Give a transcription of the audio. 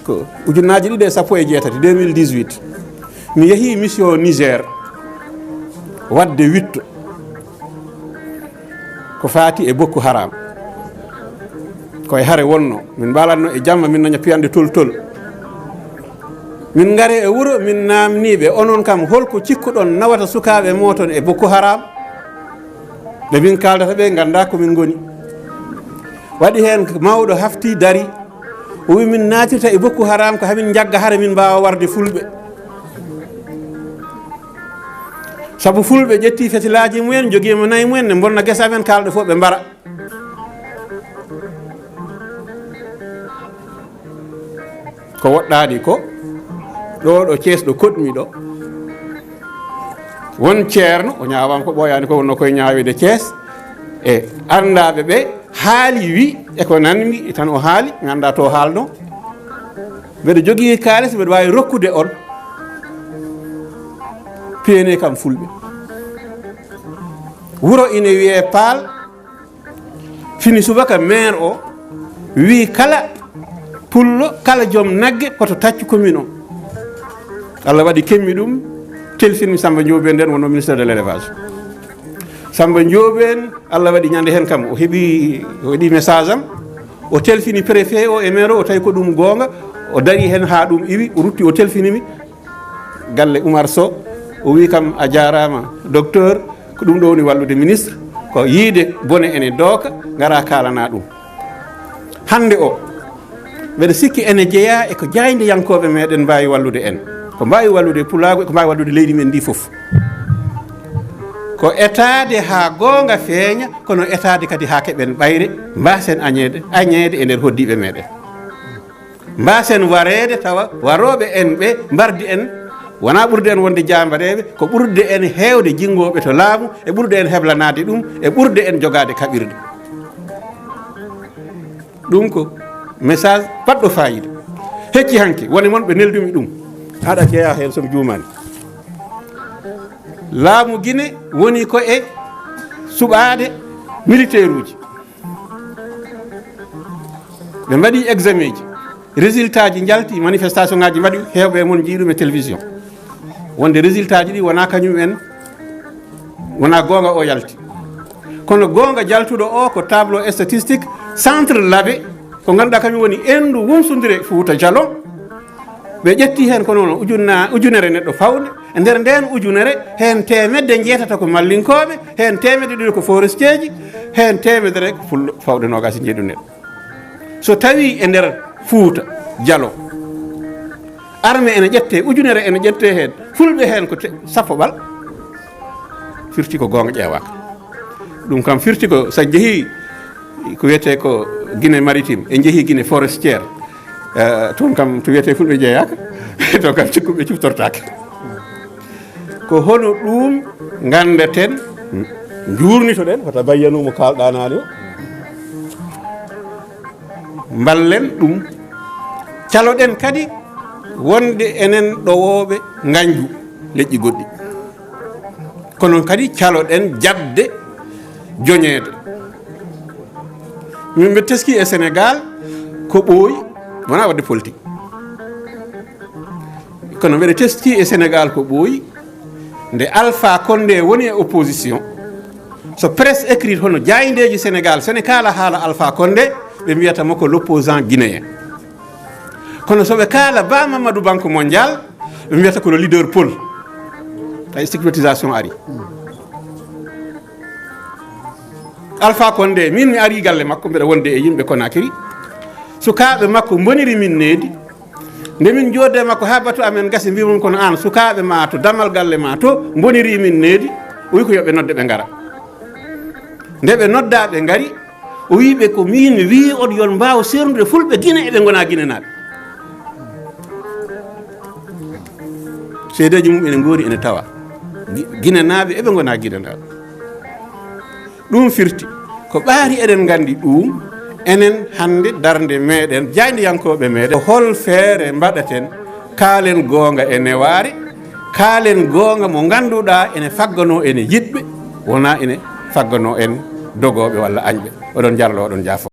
ko ujunnaji ɗiɗi e sappo e jeetati 2018 mi yeehi mission Niger wadde witto ko faati e Boko Haram koye hare wonno min mbalanno e jamma min naña piyande tol min ngare e wuro min namniɓe onon kam holko cikkuɗon nawata sukaɓe moton e Boko Haram ɓe min kaldata ɓe ganda komin goni waɗi hen mawɗo hafti dari o wi min natirta e Boko Haram ko hamin jagga hare min mbawa warde fulɓe saabu fulɓe ƴetti fetilaji mumen joguima nayyi mumen ne bonna guesa men kalɗo fof ɓe mbara ko woɗɗani ko ɗo Thiès ɗo koɗmi ɗo won ceerno o ñawama ko ɓoyani ko wonno koye ñawede Thiès e andaɓe ɓe haali wi eko nanmi tan o haali mi anda to haalno mbeɗa jogui kalis mbeɗa wawi rokkude on peene kam fulɓe wuro ine wiye Paal fini subaka maire o wi kala pullo kala joom nagge koto taccu commune o Allah waɗi kemmi ɗum telfinmi Samba Ndiobène nden wonno ministére de l' élevage Samba Ndiobène Allah waɗi ñande hen kam o heeɓi message am o telfini préfet o e maire o tawi ko ɗum gonga o dari hen ha ɗum iwi o rutti o telfinimi galle Oumar Sow o wi kam a jarama docteur ko ɗum ɗo woni wallude ministre ko yiide bone ene dooka gara kalana ɗum hande o mbeɗa sikki ene jeeya e ko jayde yankoɓe meɗen mbawi wallude en ko mbawi wallude pulago ko mbawi wallude leydi men ndi foof ko etade ha gonga feeña kono etade kadi ha keɓen ɓayre mbasen añede e nder hoddiɓe meɗen mbasen warede tawa waroɓe en ɓe mbardi en wona ɓurde en wonde jambareɓe ko ɓurde en hewde jingoɓe to laamu e ɓurde en heblanade ɗum e ɓurde en jogade kaɓirɗe ɗum ko message baɗɗo fayida hecci hanke woni moon ɓe neldumi ɗum haɗa jeeya hen somi jumani laamu Guinée woni ko e suɓade militaire uji ɓe mbaɗi examen ji résultat ji jalti manifestation ngaji mbaɗi hewɓe mon jiiɗum e télévision wonde résultat ji ɗi wona kañumen wona gonga o yalti kono gonga jaltuɗo o ko tableau statistique centre Labé ko ganduɗa kañum woni endu wumsodire Fouta Jalon ɓe ƴetti hen ko noon ujunere neɗɗo fawde e nder nden ujunere hen temedde jeetata ko mallinkoɓe hen temedde ɗiɗi ko forestier ji hen temedere ko fullo fawde nogas e jeeɗu neɗɗo so tawi e nder Fouta Jalon armée ene ƴette ujunere ene ƴette hen fulɓe hen ko sappo ɓal firti ko gonga ƴewaka ɗum kam firti ko sa jeehi ko wiyete ko Guinée maritime e jeehi Guinée forestière toon kam to wiyete fulɓe jeeyaka to kam cikkuɓe ciftortake ko hono ɗum gandeten jurnitoɗen wata bayyanumo kalɗanani o ballen ɗum caloɗen kadi wonde enen ɗowoɓe ganju leƴƴi goɗɗi kono kadi caloɗen jabde joñede min ɓe teski e Sénégal ko ɓooyi wona wadde politique kono mbeɗa teski e Sénégal ko ɓooyi nde Alpha Condé woni e opposition so presse écrite hono jayindeji Sénégal sone kala haala Alpha Condé ɓe mbiyata makko l'opposant guinéen kono soɓe kaala Ba Mamadou Banque Mondial ɓe mbiyata ko le leader pôle ay stigmatisation ari Alpha Condé min mi ari galle makko mbeɗa wonde e yimɓe Conakry sukaɓe makko boniri min needi nde min jodde makko ha batu amen gasi mbimon kono an sukaɓe ma to damal galle ma to boniri min needi o wi ko yoɓe nodde ɓe ngara nde ɓe noddaɓe ngari o wiɓe ko min wi on yon mbawa sernude fulɓe Guinée eɓe gona Guinée naɓe seedeji mum ene goori ene tawa Guinée naɓe eɓe gona Guinée naɓe ɗum firti ko ɓaari eɗen gandi ɗum enen hande darde meɗen jaydiyankoɓe meɗen hol feere mbaɗaten kaalen gonga e neware kaalen gonga mo ganduɗa ene faggano ene yiɗɓe wona ene faggano en dogoɓe walla añɓe oɗon jarlo oɗon jaafo